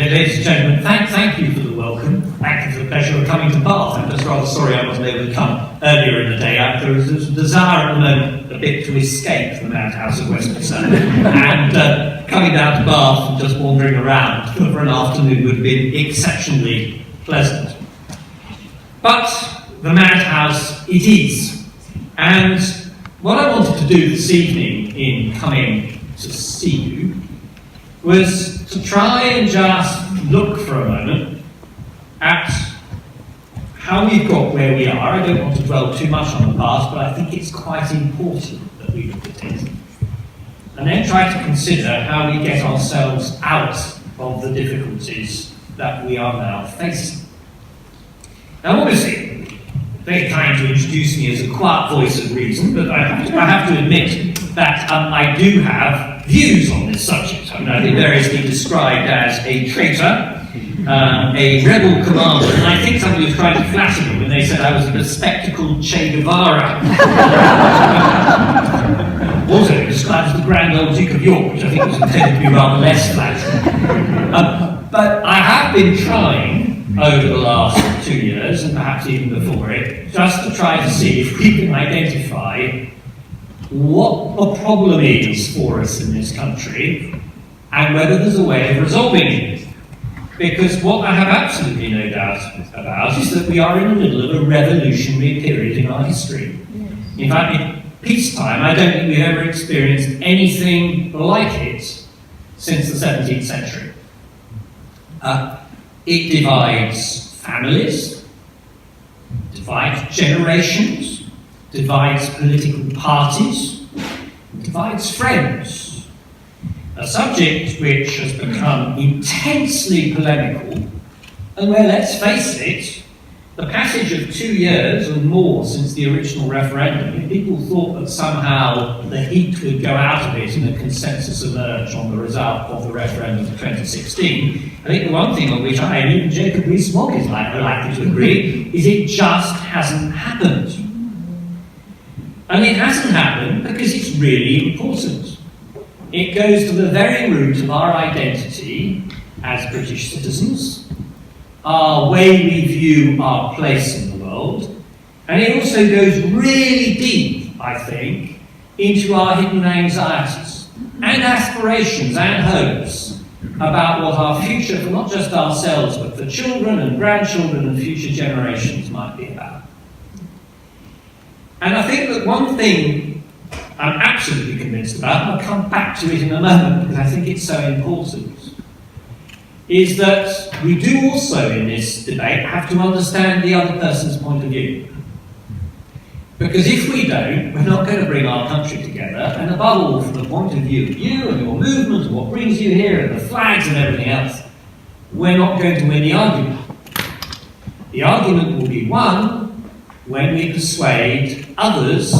Ladies and gentlemen, thank you for the welcome. Thank you for the pleasure of coming to Bath. I'm just rather sorry I wasn't able to come earlier in the day. There was a desire at the moment a bit to escape the madhouse of Westminster, and coming down to Bath and just wandering around for an afternoon would have been exceptionally pleasant. But the madhouse it is. And what I wanted to do this evening in coming to see you was to try and just look for a moment at how we've got where we are. I don't want to dwell too much on the past, but I think it's quite important that we look at it. And then try to consider how we get ourselves out of the difficulties that we are now facing. Now obviously, very kind to introduce me as a quiet voice of reason, but I have to admit that I do have views on this subject. I mean, I've been variously described as a traitor, a rebel commander, and I think somebody was trying to flatter me when they said I was a bespectacled Che Guevara. Also described as the Grand Old Duke of York, which I think was intended to be rather less flattering. But I have been trying over the last 2 years, and perhaps even before it, just to try to see if we can identify what the problem is for us in this country and whether there's a way of resolving it. Because what I have absolutely no doubt about is that we are in the middle of a revolutionary period in our history. In fact, in peacetime, I don't think we've ever experienced anything like it since the 17th century. It divides families, divides generations, divides political parties, divides friends. A subject which has become intensely polemical, and where, let's face it, the passage of 2 years and more since the original referendum, if people thought that somehow the heat would go out of it and a consensus emerge on the result of the referendum of 2016, I think the one thing on which I and even Jacob Rees-Mogg is likely to agree is it just hasn't happened. And it hasn't happened because it's really important. It goes to the very root of our identity as British citizens, our way we view our place in the world, and it also goes really deep, I think, into our hidden anxieties and aspirations and hopes about what our future, for not just ourselves, but for children and grandchildren and future generations might be about. And I think that one thing I'm absolutely convinced about, and I'll come back to it in a moment because I think it's so important, is that we do also in this debate have to understand the other person's point of view. Because if we don't, we're not going to bring our country together, and above all from the point of view of you and your movement and what brings you here and the flags and everything else, we're not going to win the argument. The argument will be won when we persuade others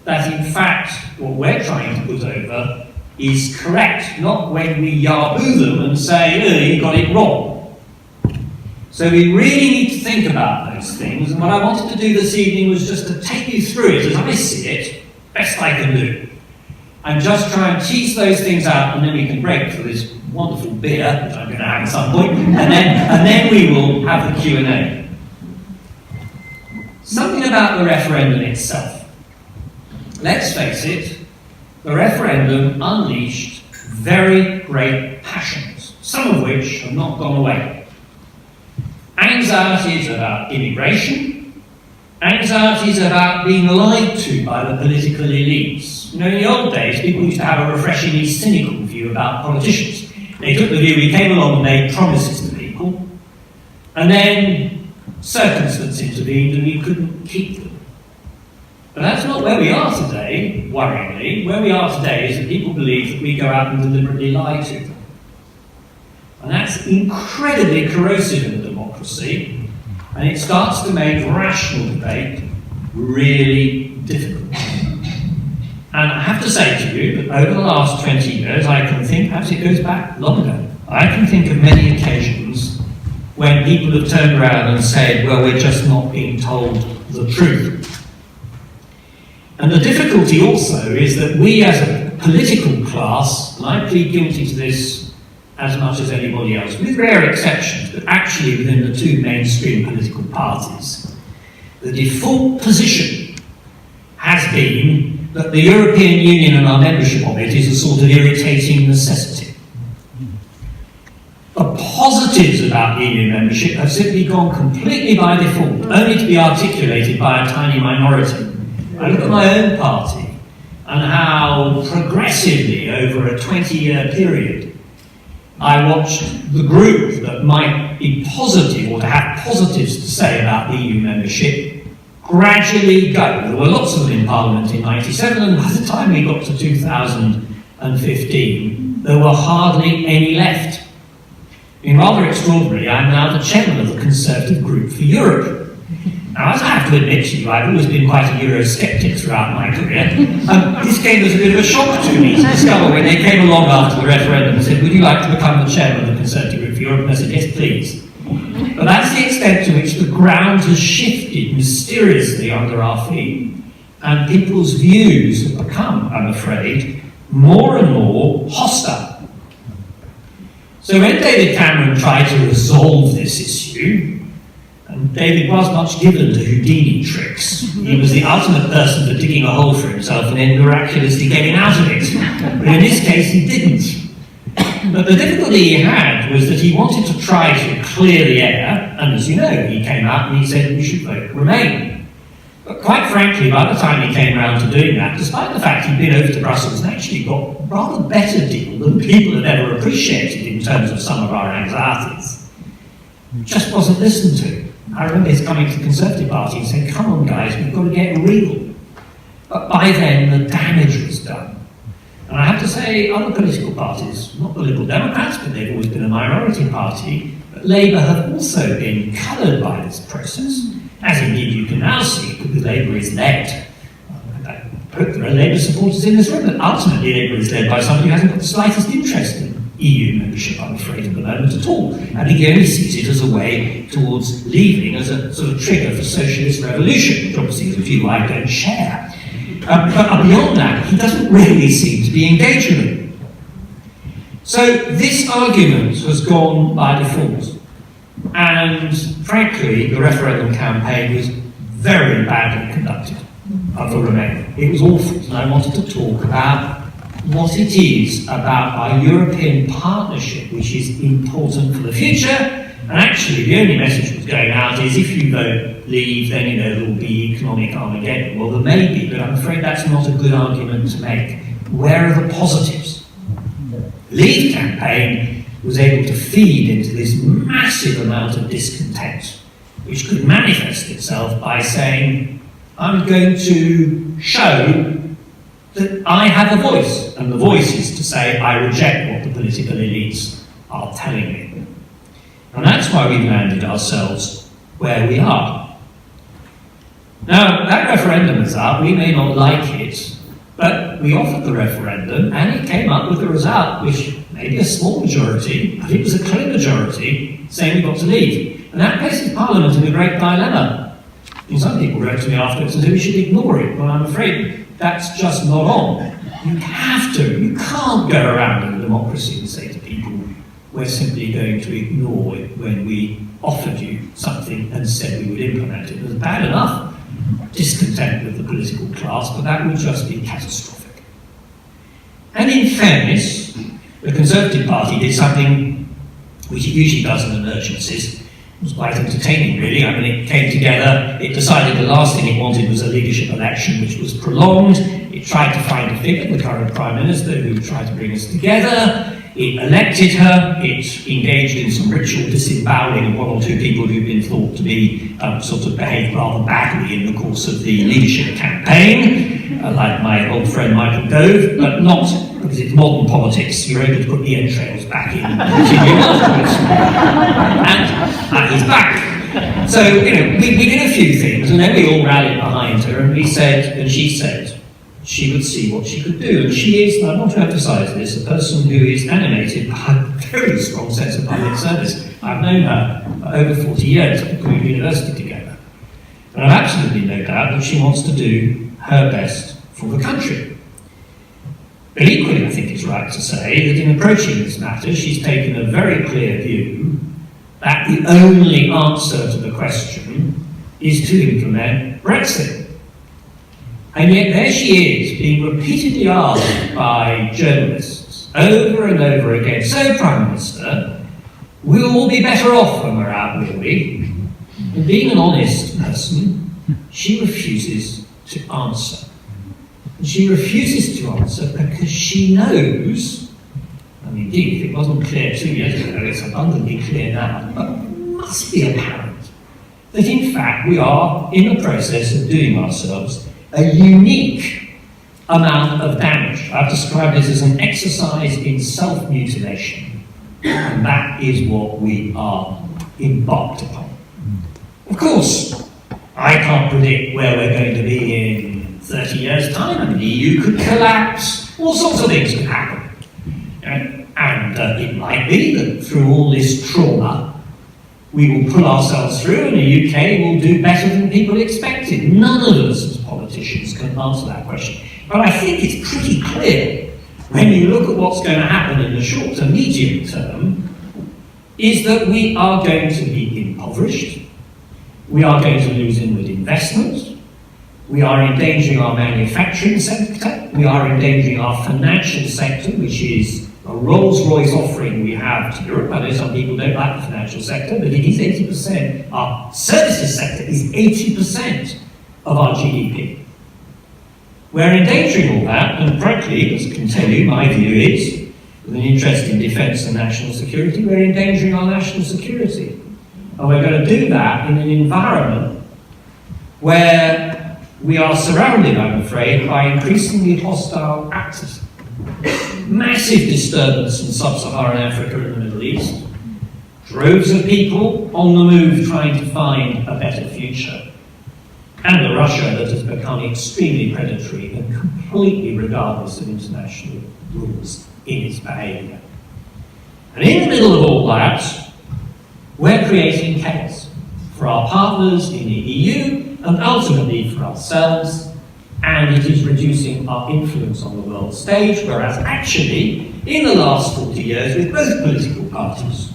that in fact what we're trying to put over is correct, not when we yaboo them and say, oh, you got it wrong. So we really need to think about those things, and what I wanted to do this evening was just to take you through it as I see it, best I can do, and just try and tease those things out, and then we can break for this wonderful beer, which I'm going to have at some point, and then we will have the Q&A. Something about the referendum itself. Let's face it, the referendum unleashed very great passions, some of which have not gone away. Anxieties about immigration, anxieties about being lied to by the political elites. You know, in the old days, people used to have a refreshingly cynical view about politicians. They took the view we came along and made promises to people, and then circumstance intervened and we couldn't keep them. But that's not where we are today, worryingly. Where we are today is that people believe that we go out and deliberately lie to them. And that's incredibly corrosive in a democracy, and it starts to make rational debate really difficult. And I have to say to you that over the last 20 years, I can think, perhaps it goes back longer, I can think of many occasions when people have turned around and said, well, we're just not being told the truth. And the difficulty also is that we as a political class, and I plead guilty to this as much as anybody else, with rare exceptions, but actually within the two mainstream political parties, the default position has been that the European Union and our membership of it is a sort of irritating necessity. The positives about EU membership have simply gone completely by default, only to be articulated by a tiny minority. I look at my own party and how progressively over a 20-year period I watched the group that might be positive or to have positives to say about EU membership gradually go. There were lots of them in Parliament in '97, and by the time we got to 2015, there were hardly any left. I mean, rather extraordinary, I'm now the chairman of the Conservative Group for Europe. Now, as I have to admit to you, I've always been quite a Eurosceptic throughout my career. This came as a bit of a shock to me to discover when they came along after the referendum and said, would you like to become the chairman of the Conservative Group for Europe? And I said, yes, please. But that's the extent to which the ground has shifted mysteriously under our feet, and people's views have become, I'm afraid, more and more hostile. So when David Cameron tried to resolve this issue, and David was much given to Houdini tricks. He was the ultimate person for digging a hole for himself and then miraculously getting out of it. But in this case, he didn't. But the difficulty he had was that he wanted to try to clear the air, and as you know, he came out and he said we should vote Remain. But quite frankly, by the time he came around to doing that, despite the fact he'd been over to Brussels and actually got a rather better deal than people had ever appreciated in terms of some of our anxieties, just wasn't listened to. I remember his coming to the Conservative Party and saying, come on guys, we've got to get real. But by then, the damage was done. And I have to say, other political parties, not the Liberal Democrats, but they've always been a minority party, but Labour have also been coloured by this process, as indeed you can now see, because Labour is led. I hope there are Labour supporters in this room, but ultimately Labour is led by somebody who hasn't got the slightest interest in EU membership, I'm afraid, at the moment at all. I think he only sees it as a way towards leaving as a sort of trigger for socialist revolution, which obviously is a view I don't share. But beyond that, he doesn't really seem to be engaged with it. So this argument has gone by default. And frankly, the referendum campaign was very badly conducted for Remain. It was awful, and I wanted to talk about what it is about our European partnership which is important for the future. And actually, the only message that was going out is if you vote leave, then you know there will be economic Armageddon. Well, there may be, but I'm afraid that's not a good argument to make. Where are the positives? The Leave campaign was able to feed into this massive amount of discontent, which could manifest itself by saying, I'm going to show that I have a voice, and the voice is to say I reject what the political elites are telling me. And that's why we've landed ourselves where we are. Now, that referendum is up, we may not like it, but we offered the referendum, and it came up with a result which may be a small majority, but it was a clear majority saying we've got to leave. And that places Parliament in a great dilemma. And some people wrote to me afterwards and said we should ignore it. Well, I'm afraid that's just not on. You have to. You can't go around in a democracy and say to people, we're simply going to ignore it when we offered you something and said we would implement it. There's bad enough discontent with the political class, but that would just be catastrophic. And in fairness, the Conservative Party did something which it usually does in emergencies. It was quite entertaining, really. I mean, it came together, it decided the last thing it wanted was a leadership election which was prolonged. It tried to find a figure, the current Prime Minister, who would try to bring us together. It elected her, it engaged in some ritual disemboweling of one or two people who've been thought to be sort of behaved rather badly in the course of the leadership campaign, like my old friend Michael Gove, but not because it's modern politics, you're able to put the entrails back in and continue afterwards. And he's back. So, you know, we did a few things, and then we all rallied behind her, and we said, and she said, she would see what she could do. And she is, and I want to emphasise this, a person who is animated by a very strong sense of public service. I've known her for over 40 years, we went to university together. And I've absolutely no doubt that she wants to do her best for the country. But equally, I think it's right to say that in approaching this matter, she's taken a very clear view that the only answer to the question is to implement Brexit. And yet there she is, being repeatedly asked by journalists over and over again, so Prime Minister, we'll all be better off when we're out, will we? And being an honest person, she refuses to answer. And she refuses to answer because she knows, and indeed, if it wasn't clear 2 years ago, it's abundantly clear now, but it must be apparent that in fact we are in the process of doing ourselves a unique amount of damage. I've described this as an exercise in self-mutilation, and that is what we are embarked upon. Of course, I can't predict where we're going to be in 30 years' time. I mean, the EU could collapse, all sorts of things could happen. And it might be that through all this trauma, we will pull ourselves through and the UK will do better than people expected. None of us as politicians can answer that question. But I think it's pretty clear when you look at what's going to happen in the short to medium term, is that we are going to be impoverished. We are going to lose inward investment. We are endangering our manufacturing sector. We are endangering our financial sector, which is a Rolls-Royce offering we have to Europe. I know some people don't like the financial sector, but it is 80%. Our services sector is 80% of our GDP. We're endangering all that, and frankly, as I can tell you, my view is, with an interest in defence and national security, we're endangering our national security. And we're going to do that in an environment where we are surrounded, I'm afraid, by increasingly hostile actors. Massive disturbance in sub-Saharan Africa and the Middle East. Droves of people on the move trying to find a better future. And a Russia that has become extremely predatory and completely regardless of international rules in its behaviour. And in the middle of all that, we're creating chaos for our partners in the EU and ultimately for ourselves, and it is reducing our influence on the world stage, whereas actually, in the last 40 years, with both political parties,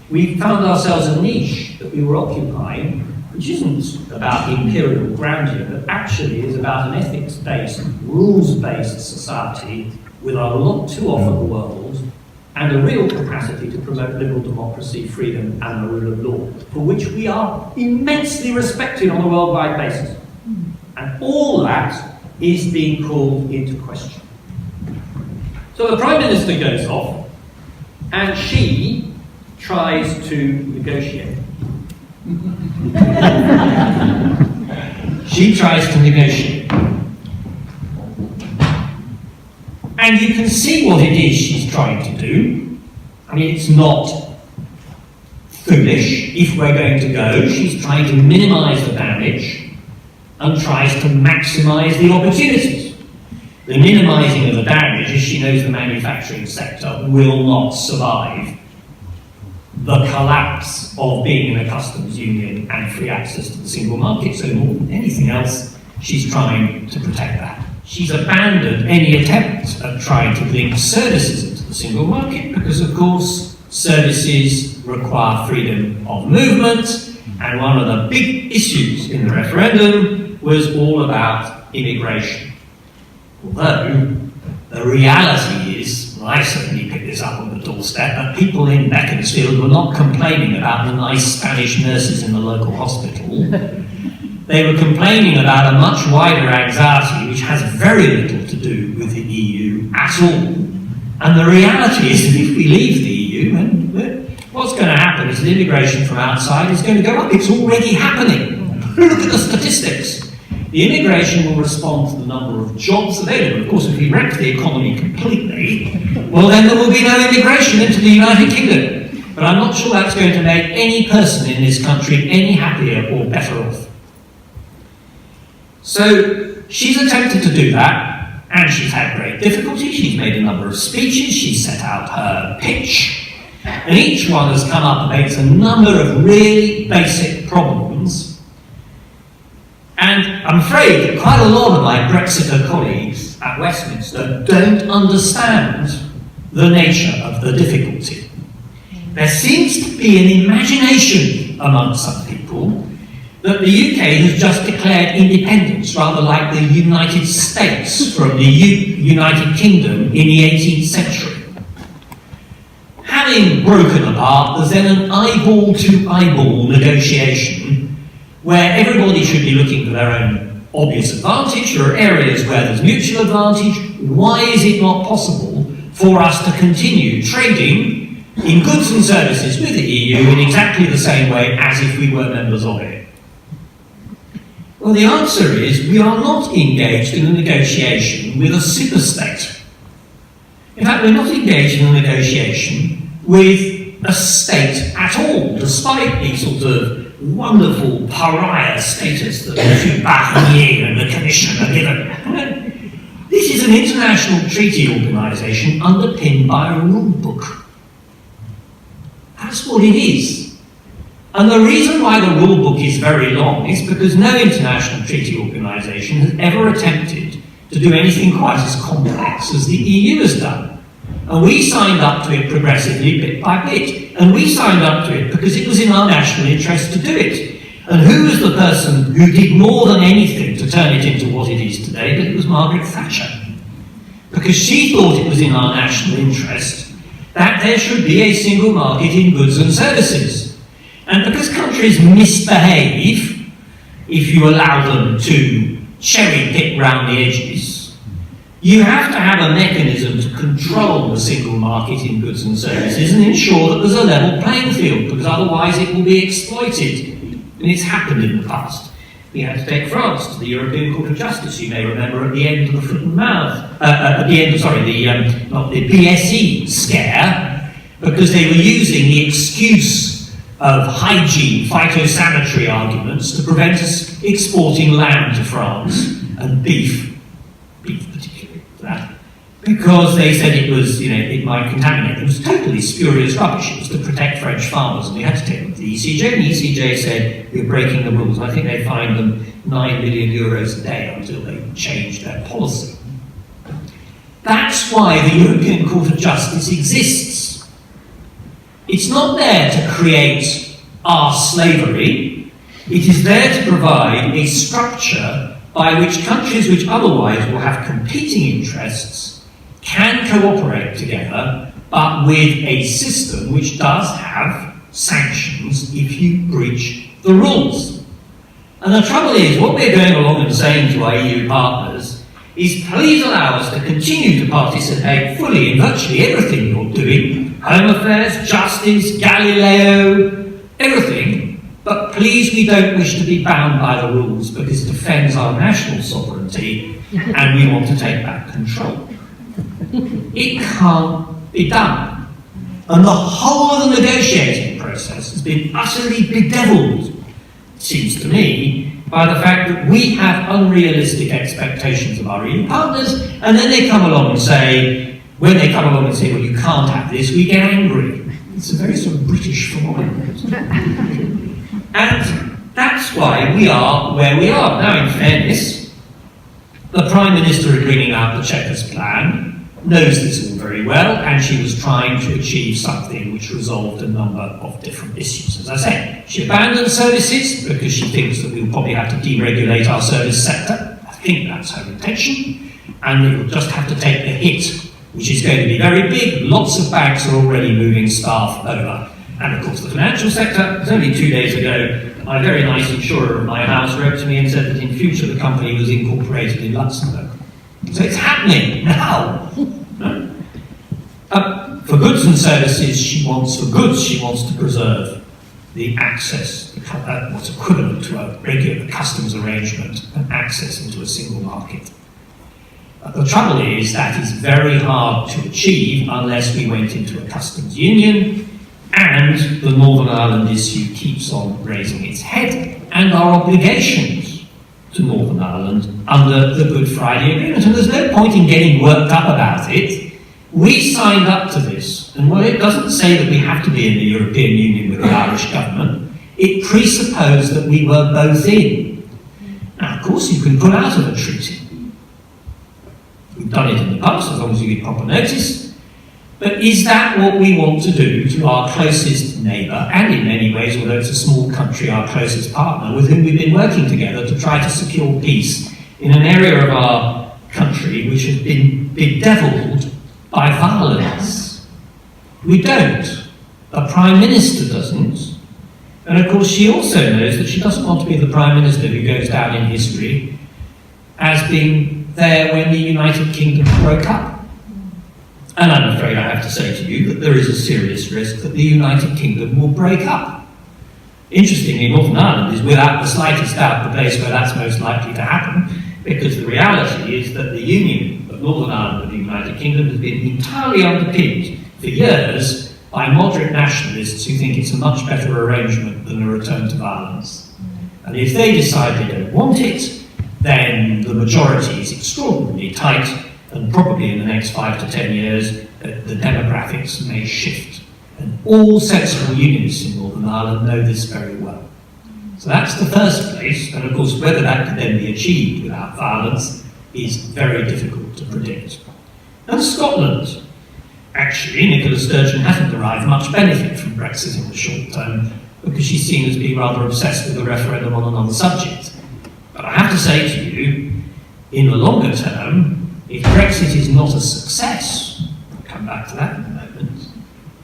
we found ourselves a niche that we were occupying, which isn't about imperial grandeur, but actually is about an ethics-based, rules-based society with a lot to offer the world and a real capacity to promote liberal democracy, freedom, and the rule of law, for which we are immensely respected on a worldwide basis. And all that is being called into question. So the Prime Minister goes off, and she tries to negotiate. She tries to negotiate. And you can see what it is she's trying to do. I mean, it's not foolish. If we're going to go, she's trying to minimise the damage and tries to maximise the opportunities. The minimising of the damage is she knows the manufacturing sector will not survive the collapse of being in a customs union and free access to the single market. So more than anything else, she's trying to protect that. She's abandoned any attempt at trying to link services into the single market because, of course, services require freedom of movement, and one of the big issues in the referendum was all about immigration. Although the reality is, and I certainly picked this up on the doorstep, that people in Beaconsfield were not complaining about the nice Spanish nurses in the local hospital. They were complaining about a much wider anxiety which has very little to do with the EU at all. And the reality is that if we leave the EU, what's going to happen is that immigration from outside is going to go up. It's already happening. Look at the statistics. The immigration will respond to the number of jobs available. Of course, if we wreck the economy completely, well, then there will be no immigration into the United Kingdom. But I'm not sure that's going to make any person in this country any happier or better off. So she's attempted to do that, and she's had great difficulty. She's made a number of speeches, she's set out her pitch, and each one has come up against a number of really basic problems. And I'm afraid that quite a lot of my Brexiter colleagues at Westminster don't understand the nature of the difficulty. There seems to be an imagination among some people that the UK has just declared independence, rather like the United States from the United Kingdom in the 18th century. Having broken apart, there's then an eyeball-to-eyeball negotiation where everybody should be looking for their own obvious advantage. There are areas where there's mutual advantage. Why is it not possible for us to continue trading in goods and services with the EU in exactly the same way as if we were members of it? Well, the answer is we are not engaged in a negotiation with a superstate. In fact, we're not engaged in a negotiation with a state at all, despite the sort of wonderful pariah status that the Barnier and the Commission are given. This is an international treaty organisation underpinned by a rule book. That's what it is. And the reason why the rule book is very long is because no international treaty organisation has ever attempted to do anything quite as complex as the EU has done. And we signed up to it progressively, bit by bit. And we signed up to it because it was in our national interest to do it. And who was the person who did more than anything to turn it into what it is today? But it was Margaret Thatcher. Because she thought it was in our national interest that there should be a single market in goods and services. And because countries misbehave, if you allow them to cherry pick round the edges, you have to have a mechanism to control the single market in goods and services and ensure that there's a level playing field, because otherwise it will be exploited. And it's happened in the past. We had to take France to the European Court of Justice, you may remember, at the end of the foot and mouth, the BSE scare, because they were using the excuse of hygiene, phytosanitary arguments to prevent us exporting lamb to France and beef particularly for that, because they said it was, it might contaminate. It was totally spurious rubbish. It was to protect French farmers, and we had to take them to the ECJ, and the ECJ said we're breaking the rules. I think they fined them €9 million a day until they changed their policy. That's why the European Court of Justice exists. It's not there to create our slavery. It is there to provide a structure by which countries which otherwise will have competing interests can cooperate together, but with a system which does have sanctions if you breach the rules. And the trouble is, what we're going along and saying to our EU partners is, please allow us to continue to participate fully in virtually everything you're doing, home affairs, justice, Galileo, everything, but please, we don't wish to be bound by the rules because it defends our national sovereignty and we want to take back control. It can't be done. And the whole of the negotiating process has been utterly bedevilled, it seems to me, by the fact that we have unrealistic expectations of our EU partners, and then they come along and say, when they come along and say, well, you can't have this, we get angry. It's a very sort of British phenomenon. And that's why we are where we are. Now, in fairness, the Prime Minister bringing out the Chequers plan knows this all very well, and she was trying to achieve something which resolved a number of different issues. As I say, she abandoned services because she thinks that we'll probably have to deregulate our service sector. I think that's her intention, and we will just have to take the hit, which is going to be very big. Lots of banks are already moving staff over. And of course the financial sector. It was only 2 days ago, my very nice insurer of my house wrote to me and said that in future the company was incorporated in Luxembourg. So it's happening now. For goods and services, she wants to preserve the access, what's equivalent to a regular customs arrangement, and access into a single market. The trouble is that is very hard to achieve unless we went into a customs union, and the Northern Ireland issue keeps on raising its head, and our obligations to Northern Ireland under the Good Friday Agreement. And there's no point in getting worked up about it. We signed up to this, and while it doesn't say that we have to be in the European Union with the Irish government, it presupposed that we were both in. Now, of course, you can pull out of a treaty. We've done it in the past, as long as you give proper notice. But is that what we want to do to our closest neighbour, and in many ways, although it's a small country, our closest partner, with whom we've been working together to try to secure peace in an area of our country which has been bedevilled by violence? We don't. The Prime Minister doesn't. And of course, she also knows that she doesn't want to be the Prime Minister who goes down in history as being there when the United Kingdom broke up. And I'm afraid I have to say to you that there is a serious risk that the United Kingdom will break up. Interestingly, Northern Ireland is without the slightest doubt the place where that's most likely to happen, because the reality is that the union of Northern Ireland and the United Kingdom has been entirely underpinned for years by moderate nationalists who think it's a much better arrangement than a return to violence. And if they decide they don't want it, then the majority is extraordinarily tight, and probably in the next 5 to 10 years, the demographics may shift. And all sensible unionists in Northern Ireland know this very well. So that's the first place, and of course whether that could then be achieved without violence is very difficult to predict. And Scotland. Actually, Nicola Sturgeon hasn't derived much benefit from Brexit in the short term, because she's seen as being rather obsessed with the referendum on another subject. But I have to say to you, in the longer term, if Brexit is not a success, I'll come back to that in a moment,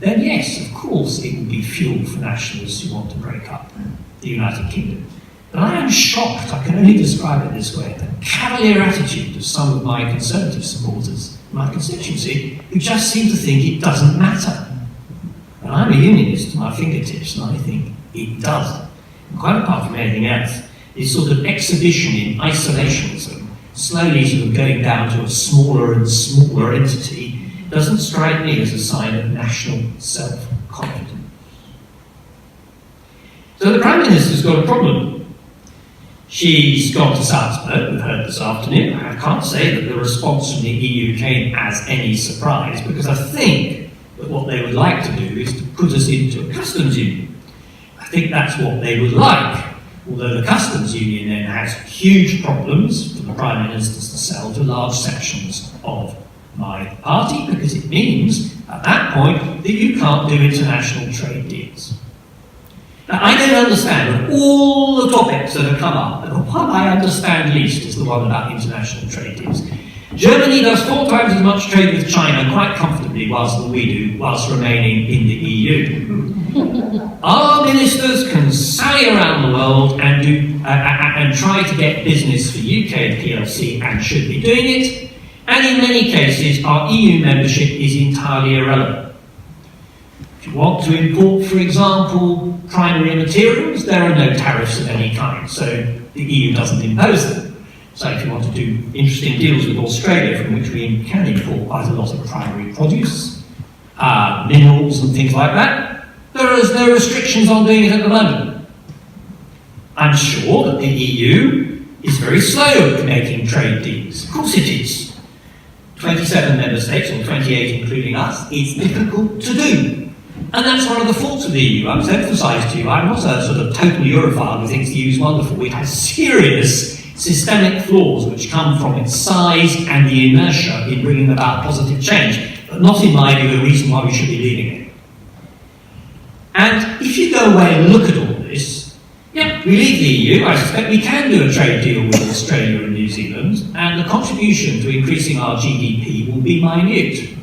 then yes, of course it will be fuel for nationalists who want to break up the United Kingdom. But I am shocked, I can only describe it this way, the cavalier attitude of some of my Conservative supporters in my constituency who just seem to think it doesn't matter. And I'm a unionist to my fingertips, and I think it does. And quite apart from anything else, this sort of exhibition in isolationism, slowly sort of going down to a smaller and smaller entity, doesn't strike me as a sign of national self-confidence. So the Prime Minister's got a problem. She's gone to Salzburg, we've heard this afternoon. I can't say that the response from the EU came as any surprise, because I think that what they would like to do is to put us into a customs union. I think that's what they would like. Although the customs union then has huge problems for the Prime Ministers to sell to large sections of my party, because it means, at that point, that you can't do international trade deals. Now, I don't understand, of all the topics that have come up, the one I understand least is the one about international trade deals. Germany does 4 times as much trade with China quite comfortably whilst we do, whilst remaining in the EU. Our ministers can sally around the world and and try to get business for UK PLC, and should be doing it, and in many cases our EU membership is entirely irrelevant. If you want to import, for example, primary materials, there are no tariffs of any kind, so the EU doesn't impose them. So if you want to do interesting deals with Australia, from which we can import quite a lot of primary produce, minerals and things like that, there is no restrictions on doing it at the moment. I'm sure that the EU is very slow at making trade deals. Of course it is. 27 member states, or 28 including us, it's difficult to do. And that's one of the faults of the EU. I must emphasise to you, I'm not a sort of total Europhile who thinks the EU is wonderful. It has serious systemic flaws which come from its size and the inertia in bringing about positive change, but not in my view the reason why we should be leaving it. And if you go away and look at all this, yeah, we leave the EU. I suspect we can do a trade deal with Australia and New Zealand, and the contribution to increasing our GDP will be minute.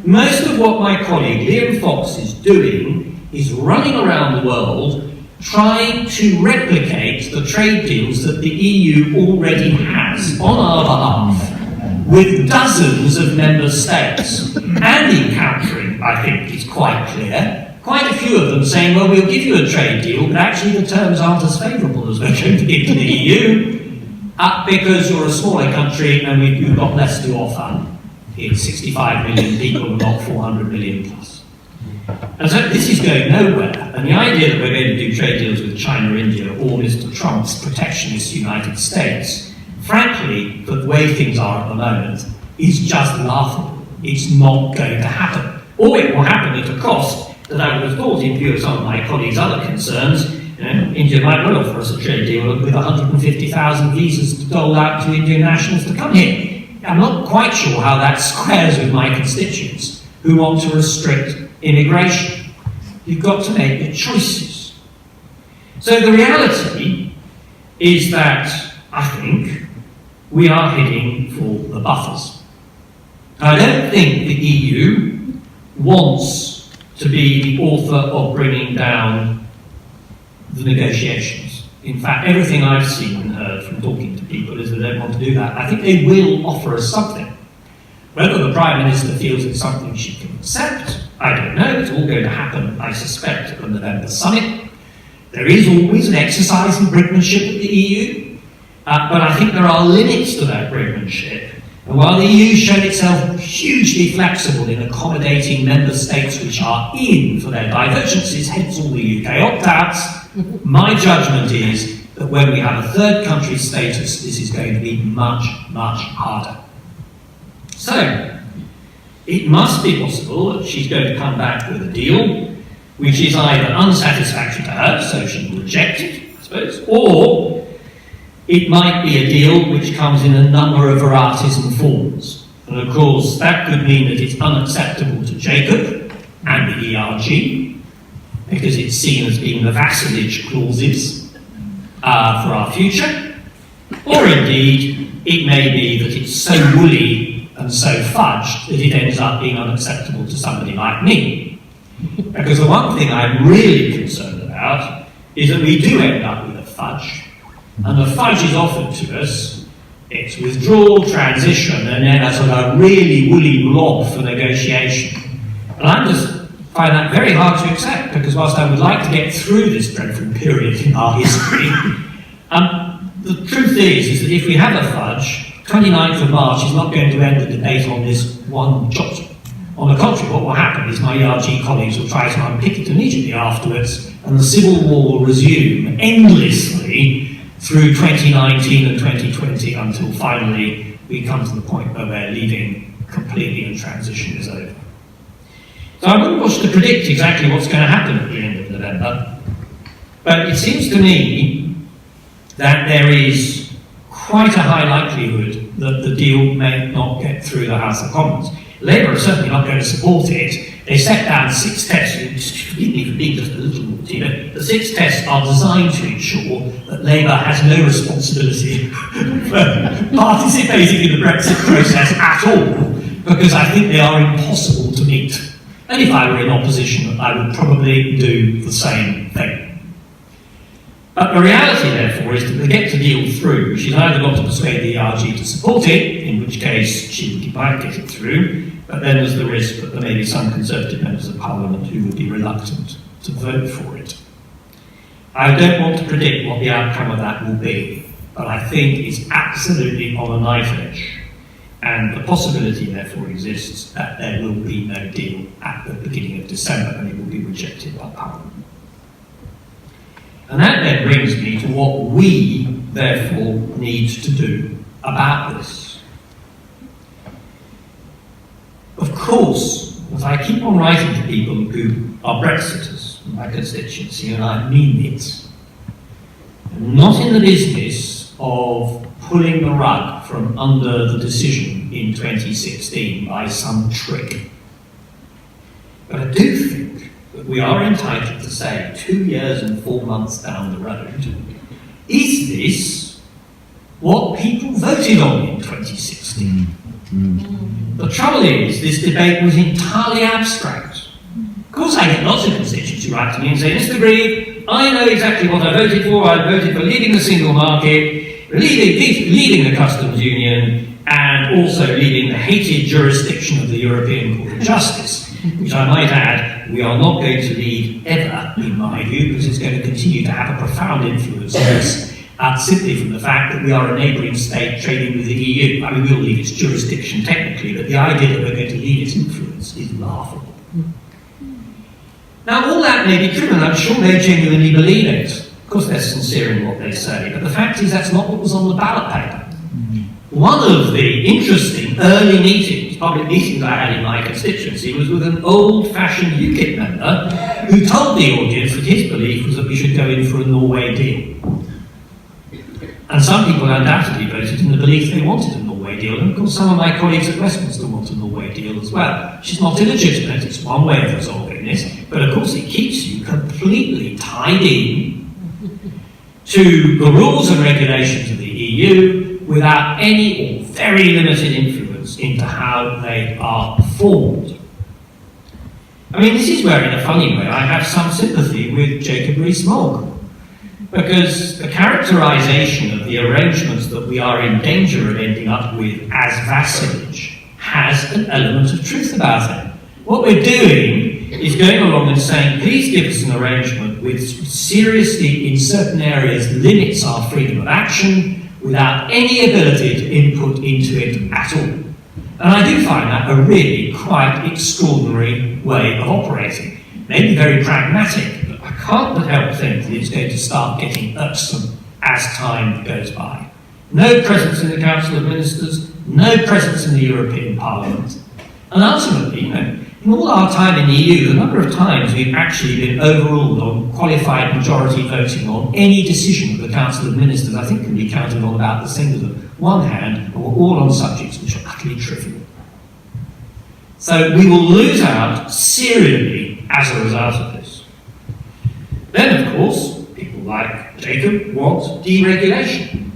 Most of what my colleague Liam Fox is doing is running around the world trying to replicate the trade deals that the EU already has on our behalf with dozens of member states, and encountering, I think it's quite clear, quite a few of them saying, well, we'll give you a trade deal, but actually the terms aren't as favourable as we're going to give to the EU, because you're a smaller country and we've got less to offer. It's 65 million people and not 400 million plus. And so this is going nowhere, and the idea that we're going to do trade deals with China, India, or Mr. Trump's protectionist United States, frankly, for the way things are at the moment, is just laughable. It's not going to happen. Or it will happen at a cost that I would have thought, in view of some of my colleagues' other concerns, India might well offer us a trade deal with 150,000 visas doled out to Indian nationals to come here. I'm not quite sure how that squares with my constituents who want to restrict immigration. You've got to make your choices. So the reality is that, I think, we are heading for the buffers. I don't think the EU wants to be the author of bringing down the negotiations. In fact, everything I've seen and heard from talking to people is that they don't want to do that. I think they will offer us something. Whether the Prime Minister feels it's something she can accept, I don't know. It's all going to happen, I suspect, at the November summit. There is always an exercise in brinkmanship at the EU, but I think there are limits to that brinkmanship. And while the EU showed itself hugely flexible in accommodating member states which are in for their divergences, hence all the UK opt-outs, my judgment is that when we have a third country status, this is going to be much, much harder. So, it must be possible that she's going to come back with a deal which is either unsatisfactory to her, so she will reject it, I suppose, or it might be a deal which comes in a number of varieties and forms. And of course, that could mean that it's unacceptable to Jacob and the ERG, because it's seen as being the vassalage clauses for our future. Or indeed, it may be that it's so woolly and so fudged that it ends up being unacceptable to somebody like me. Because the one thing I'm really concerned about is that we do end up with a fudge. And the fudge is offered to us, it's withdrawal, transition, and then a sort of really woolly blob for negotiation. And I just find that very hard to accept, because whilst I would like to get through this dreadful period in our history, the truth is that if we have a fudge, 29th of March is not going to end the debate on this one jot. On the contrary, what will happen is my ERG colleagues will try to unpick it immediately afterwards, and the civil war will resume endlessly through 2019 and 2020 until finally we come to the point where we're leaving completely and transition is over. So I wouldn't wish to predict exactly what's going to happen at the end of November, but it seems to me that there is quite a high likelihood that the deal may not get through the House of Commons. Labour are certainly not going to support it. They set down 6 tests, which didn't even be just a little naughty, but the 6 tests are designed to ensure that Labour has no responsibility for participating in the Brexit process at all, because I think they are impossible to meet. And if I were in opposition, I would probably do the same thing. But the reality, therefore, is that to get the deal through, she's either got to persuade the ERG to support it, in which case she might get it through, but then there's the risk that there may be some Conservative members of Parliament who would be reluctant to vote for it. I don't want to predict what the outcome of that will be, but I think it's absolutely on a knife edge, and the possibility, therefore, exists that there will be no deal at the beginning of December, and it will be rejected by Parliament. And that then brings me to what we, therefore, need to do about this. Of course, as I keep on writing to people who are Brexiters in my constituency, and I mean it, I'm not in the business of pulling the rug from under the decision in 2016 by some trick. But I do think that we are entitled to say, 2 years and 4 months down the road, is this what people voted on in 2016? The trouble is, this debate was entirely abstract. Of course, I get lots of constituents who write to me and say, Mr. Grieve, I know exactly what I voted for. I voted for leaving the single market, leaving the customs union, and also leaving the hated jurisdiction of the European Court of Justice, which I might add, we are not going to leave ever, in my view, because it's going to continue to have a profound influence on us, simply from the fact that we are a neighbouring state trading with the EU. I mean, we'll leave its jurisdiction technically, but the idea that we're going to leave its influence is laughable. Now, all that may be true, and I'm sure they genuinely believe it. Of course, they're sincere in what they say, but the fact is that's not what was on the ballot paper. One of the interesting early meetings, public meetings I had in my constituency, was with an old-fashioned UKIP member who told the audience that his belief was that we should go in for a Norway deal. And some people undoubtedly voted in the belief they wanted a Norway Norway deal, and of course some of my colleagues at Westminster want a Norway deal as well, which is not illegitimate. It's one way of resolving this, but of course it keeps you completely tied in to the rules and regulations of the EU without any or very limited influence into how they are performed. I mean, this is where, in a funny way, I have some sympathy with Jacob Rees-Mogg, because the characterisation of the arrangements that we are in danger of ending up with as vassalage has an element of truth about it. What we're doing is going along and saying, please give us an arrangement which seriously, in certain areas, limits our freedom of action without any ability to input into it at all. And I do find that a really quite extraordinary way of operating. Maybe very pragmatic, but I can't but help think that it's going to start getting irksome as time goes by. No presence in the Council of Ministers, no presence in the European Parliament. And ultimately, in all our time in the EU, the number of times we've actually been overruled on qualified majority voting on any decision of the Council of Ministers, I think can be counted on about the single of one hand, and we're all on subjects which are utterly trivial. So we will lose out serially as a result of this. Then, of course, people like Jacob want deregulation.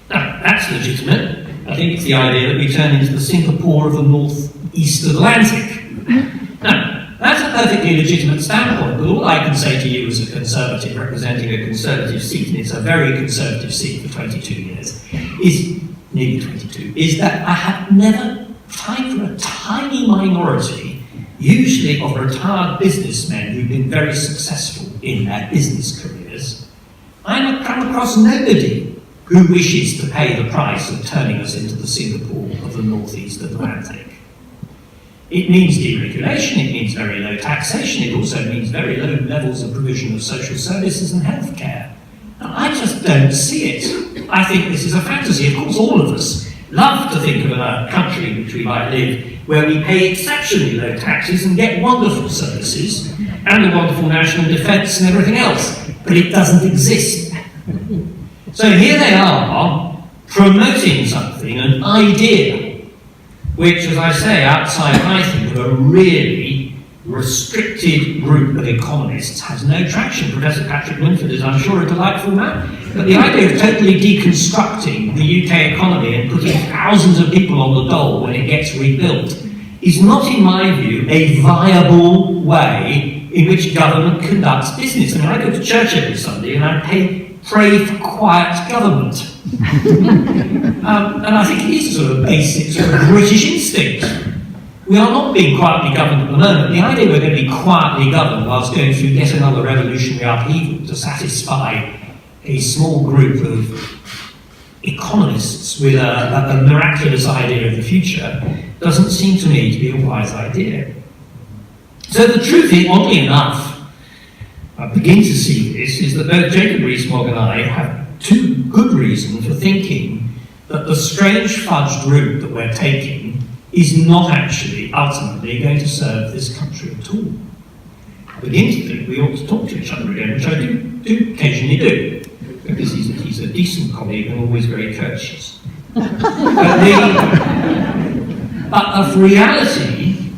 Now, that's legitimate. I think it's the idea that we turn into the Singapore of the North-East Atlantic. Now, that's a perfectly legitimate standpoint, but all I can say to you as a Conservative representing a Conservative seat, and it's a very Conservative seat for 22 years, is nearly 22, is that I have never tried for a tiny minority, usually of retired businessmen who've been very successful in their business careers. I have come across nobody who wishes to pay the price of turning us into the Singapore of the North-East Atlantic. It means deregulation, it means very low taxation, it also means very low levels of provision of social services and healthcare. Now, I just don't see it. I think this is a fantasy. Of course, all of us love to think of a country in which we might live where we pay exceptionally low taxes and get wonderful services and a wonderful national defence and everything else, but it doesn't exist. So here they are promoting something, an idea, which, as I say, outside, I think, of a really restricted group of economists has no traction. Professor Patrick Winford is, I'm sure, a delightful man. But the idea of totally deconstructing the UK economy and putting thousands of people on the dole when it gets rebuilt is not, in my view, a viable way in which government conducts business. I mean, I go to church every Sunday and I pray for quiet government. And I think it is a sort of basic sort of British instinct. We are not being quietly governed at the moment. The idea we're going to be quietly governed whilst going through yet another revolutionary upheaval to satisfy a small group of economists with a miraculous idea of the future doesn't seem to me to be a wise idea. So the truth is, oddly enough, I begin to see this, is that both Jacob Rees-Mogg and I have two good reasons for thinking that the strange fudged route that we're taking is not actually ultimately going to serve this country at all. I begin to think we ought to talk to each other again, which I do occasionally do, because he's a decent colleague and always very courteous. But the reality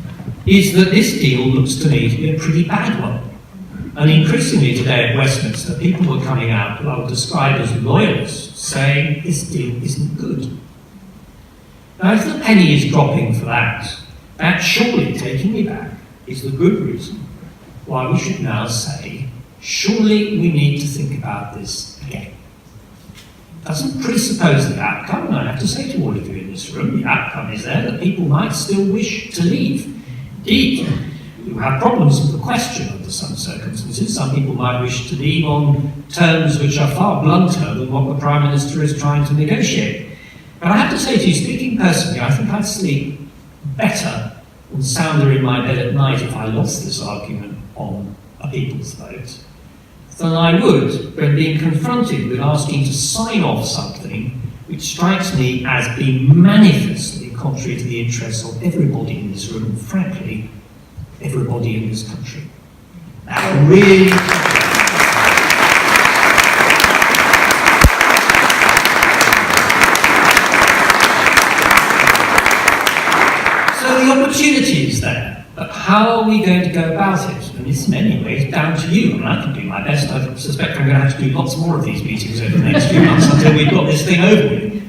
is that this deal looks to me to be a pretty bad one. And increasingly today at Westminster, people were coming out who I would describe as loyalists, saying this deal isn't good. Now, if the penny is dropping for that surely, taking me back, is the good reason why we should now say, surely we need to think about this again. It doesn't presuppose the outcome, and I have to say to all of you in this room, the outcome is there that people might still wish to leave. Indeed, you have problems with the question under some circumstances. Some people might wish to leave on terms which are far blunter than what the Prime Minister is trying to negotiate. But I have to say to you, speaking personally, I think I'd sleep better and sounder in my bed at night if I lost this argument on a people's vote than I would when being confronted with asking to sign off something which strikes me as being manifestly contrary to the interests of everybody in this room, and frankly, everybody in this country. Now, really... is there, but how are we going to go about it? And it's in many ways down to you. And I can do my best. I suspect I'm going to have to do lots more of these meetings over the next few months until we've got this thing over with.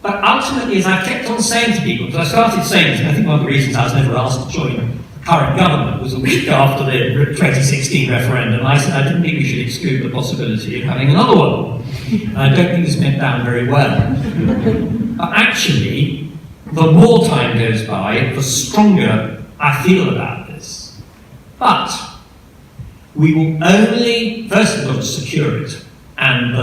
But ultimately, as I've kept on saying to people, because I started saying this, and I think one of the reasons I was never asked to join the current government was a week after the 2016 referendum, I said I didn't think we should exclude the possibility of having another one. And I don't think this went down very well. But actually, the more time goes by, the stronger I feel about this. But we will only, first of all, secure it. And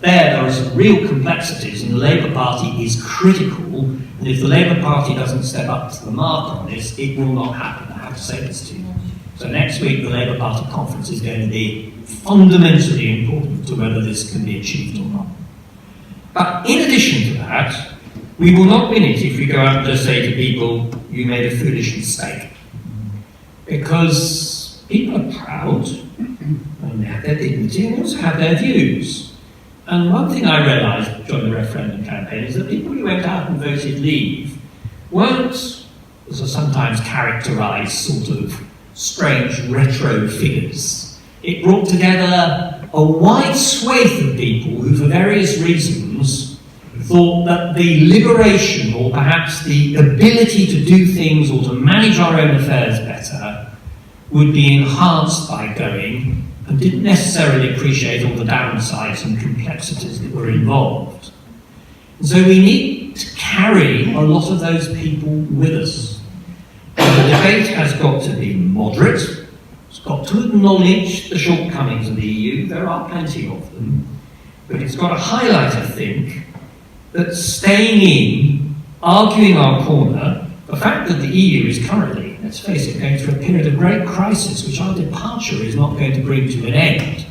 there are some real complexities, and the Labour Party is critical. And if the Labour Party doesn't step up to the mark on this, it will not happen. I have to say this to you. So next week, the Labour Party conference is going to be fundamentally important to whether this can be achieved or not. But in addition to that, we will not win it if we go out and just say to people, you made a foolish mistake. Because people are proud, and they have their dignity, and also have their views. And one thing I realised during the referendum campaign is that people who went out and voted Leave weren't, as are sometimes characterised, sort of strange retro figures. It brought together a wide swathe of people who, for various reasons, thought that the liberation, or perhaps the ability to do things or to manage our own affairs better, would be enhanced by going, and didn't necessarily appreciate all the downsides and complexities that were involved. And so we need to carry a lot of those people with us. And the debate has got to be moderate. It's got to acknowledge the shortcomings of the EU. There are plenty of them. But it's got to highlight, I think, that staying in, arguing our corner, the fact that the EU is currently, let's face it, going through a period of great crisis, which our departure is not going to bring to an end.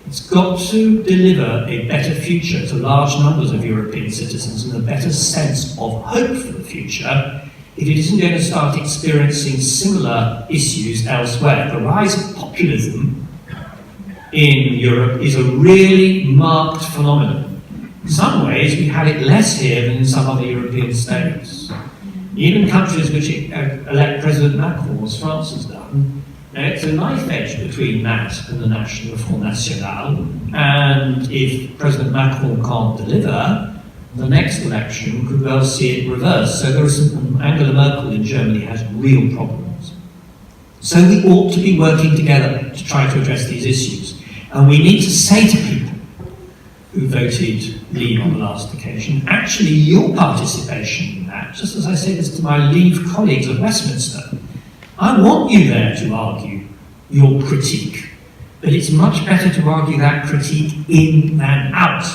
It's got to deliver a better future to large numbers of European citizens and a better sense of hope for the future if it isn't going to start experiencing similar issues elsewhere. The rise of populism in Europe is a really marked phenomenon. In some ways, we have it less here than in some other European states. Even countries which elect President Macron, as France has done, it's a knife edge between that and the National Front National. And if President Macron can't deliver, the next election could well see it reversed. So there is Angela Merkel in Germany has real problems. So we ought to be working together to try to address these issues. And we need to say to people who voted Leave on the last occasion, actually your participation in that, just as I say this to my Leave colleagues at Westminster, I want you there to argue your critique, but it's much better to argue that critique in than out,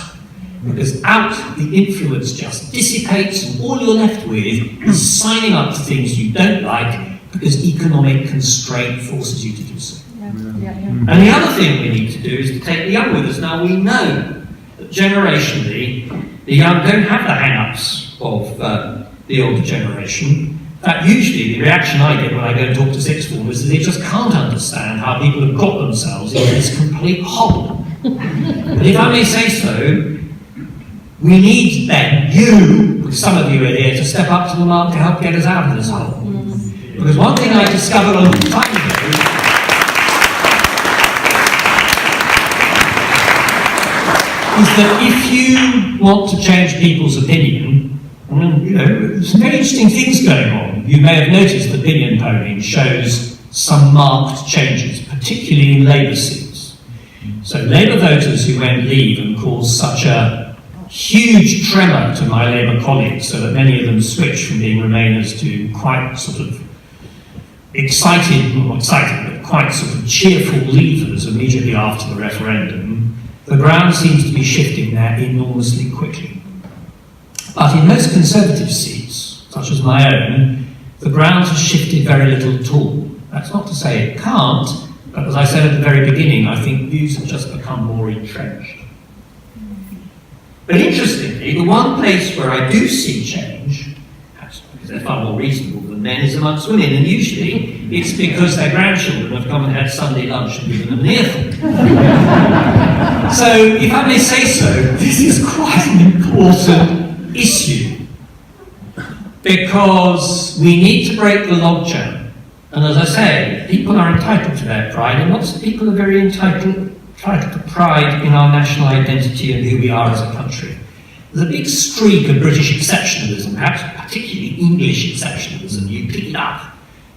because out the influence just dissipates and all you're left with is signing up to things you don't like because economic constraint forces you to do so. And the other thing we need to do is to take the young with us. Now we know generationally, the young don't have the hang-ups of the older generation. In fact, usually the reaction I get when I go and talk to sixth formers is they just can't understand how people have got themselves into this complete hole. But if I may say so, we need then, you, some of you are here, to step up to the mark to help get us out of this hole. Because one thing I discovered a long time ago is that if you want to change people's opinion, there's some very interesting things going on. You may have noticed that opinion polling shows some marked changes, particularly in Labour seats. So Labour voters who went Leave and caused such a huge tremor to my Labour colleagues, so that many of them switched from being Remainers to quite sort of excited, not excited, but quite sort of cheerful Leavers immediately after the referendum. The ground seems to be shifting there enormously quickly. But in most Conservative seats, such as my own, the ground has shifted very little at all. That's not to say it can't, but as I said at the very beginning, I think views have just become more entrenched. But interestingly, the one place where I do see change, because they're far more reasonable than men, is amongst women, and usually it's because their grandchildren have come and had Sunday lunch and given them an earful. So, if I may say so, this is quite an important issue. because we need to break the logjam. And as I say, people are entitled to their pride, and lots of people are very entitled to pride in our national identity and who we are as a country. There's a big streak of British exceptionalism, perhaps particularly English exceptionalism. You pick it up,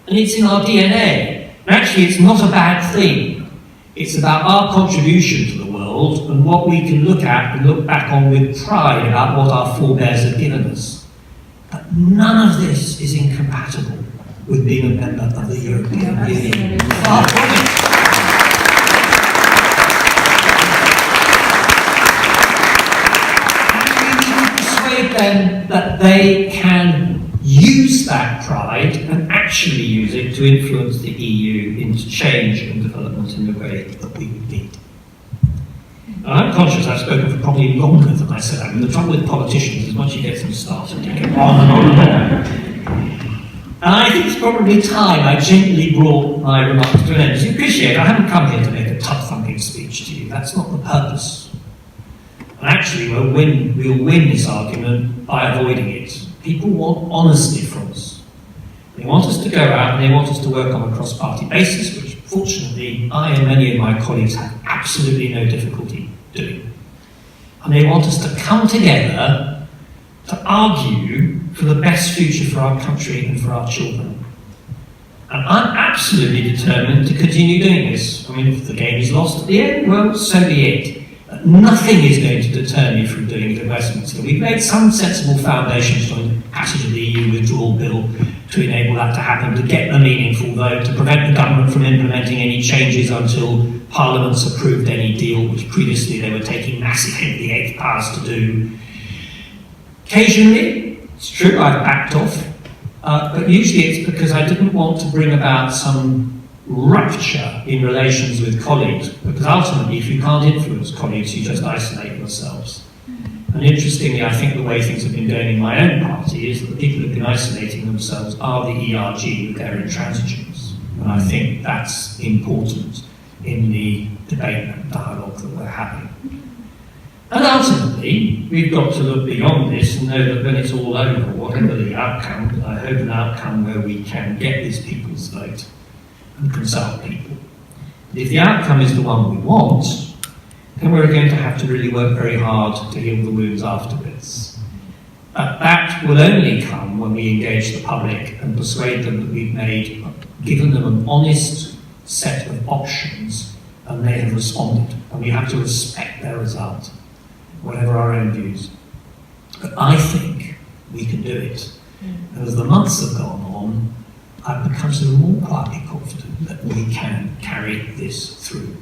and it's in our DNA. And actually, it's not a bad thing. It's about our contribution to the world and what we can look at and look back on with pride about what our forebears have given us. But none of this is incompatible with being a member of the European Union. Far from it. Them that they can use that pride and actually use it to influence the EU into change and development in the way that we would need. And I'm conscious I've spoken for probably longer than I said. I mean, the trouble with politicians is once you get them started, they go on and on and on. And I think it's probably time I gently brought my remarks to an end. As you appreciate, I haven't come here to make a tough-thumping speech to you. That's not the purpose. And actually, we'll win this argument by avoiding it. People want honesty from us. They want us to go out and they want us to work on a cross-party basis, which fortunately I and many of my colleagues have absolutely no difficulty doing. And they want us to come together to argue for the best future for our country and for our children. And I'm absolutely determined to continue doing this. I mean, if the game is lost at the end, well, so be it. Nothing is going to deter me from doing it in Westminster. We've made some sensible foundations on the passage of the EU withdrawal bill to enable that to happen, to get a meaningful vote, to prevent the government from implementing any changes until Parliament's approved any deal, which previously they were taking massive the eighth powers to do. Occasionally, it's true, I've backed off, but usually it's because I didn't want to bring about some rupture in relations with colleagues, because ultimately if you can't influence colleagues, you just isolate yourselves. And interestingly, I think the way things have been going in my own party is that the people who have been isolating themselves are the ERG with their intransigence. And I think that's important in the debate and dialogue that we're having. And ultimately, we've got to look beyond this and know that when it's all over, whatever the outcome, I hope an outcome where we can get this people's vote and consult people. If the outcome is the one we want, then we're going to have to really work very hard to heal the wounds afterwards. But that will only come when we engage the public and persuade them that we've given them an honest set of options and they have responded. And we have to respect their result, whatever our own views. But I think we can do it. And as the months have gone on, I've become sort of more quietly confident that we can carry this through.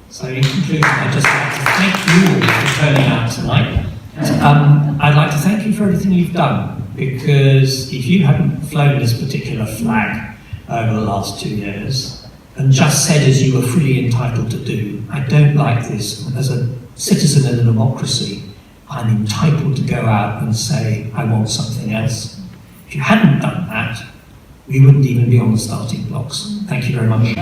So in conclusion, I'd just like to thank you all for turning out tonight. I'd like to thank you for everything you've done, because if you hadn't flown this particular flag over the last 2 years and just said, as you were fully entitled to do, I don't like this, as a citizen in a democracy, I'm entitled to go out and say, I want something else. If you hadn't done that, we wouldn't even be on the starting blocks. Thank you very much.